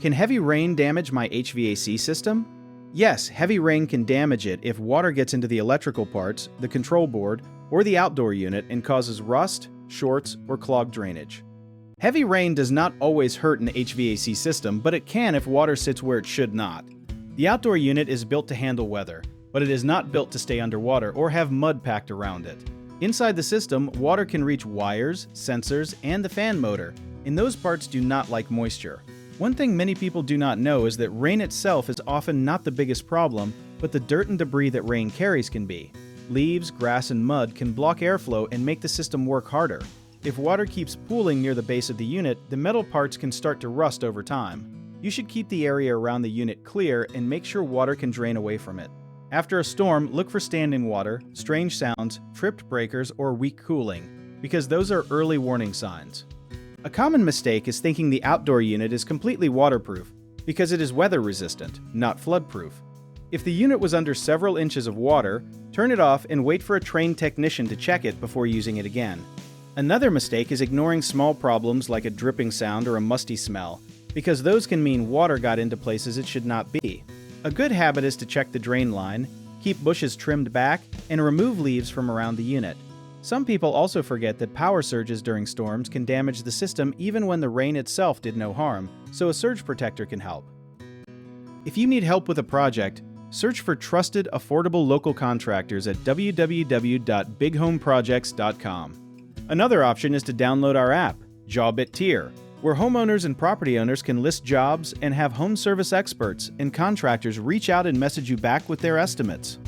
Can heavy rain damage my HVAC system? Yes, heavy rain can damage it if water gets into the electrical parts, the control board, or the outdoor unit and causes rust, shorts, or clogged drainage. Heavy rain does not always hurt an HVAC system, but it can if water sits where it should not. The outdoor unit is built to handle weather, but it is not built to stay underwater or have mud packed around it. Inside the system, water can reach wires, sensors, and the fan motor, and those parts do not like moisture. One thing many people do not know is that rain itself is often not the biggest problem, but the dirt and debris that rain carries can be. Leaves, grass, and mud can block airflow and make the system work harder. If water keeps pooling near the base of the unit, the metal parts can start to rust over time. You should keep the area around the unit clear and make sure water can drain away from it. After a storm, look for standing water, strange sounds, tripped breakers, or weak cooling, because those are early warning signs. A common mistake is thinking the outdoor unit is completely waterproof, because it is weather resistant, not flood-proof. If the unit was under several inches of water, turn it off and wait for a trained technician to check it before using it again. Another mistake is ignoring small problems like a dripping sound or a musty smell, because those can mean water got into places it should not be. A good habit is to check the drain line, keep bushes trimmed back, and remove leaves from around the unit. Some people also forget that power surges during storms can damage the system even when the rain itself did no harm, so a surge protector can help. If you need help with a project, search for trusted, affordable local contractors at www.bighomeprojects.com. Another option is to download our app, Jobit Tier, where homeowners and property owners can list jobs and have home service experts and contractors reach out and message you back with their estimates.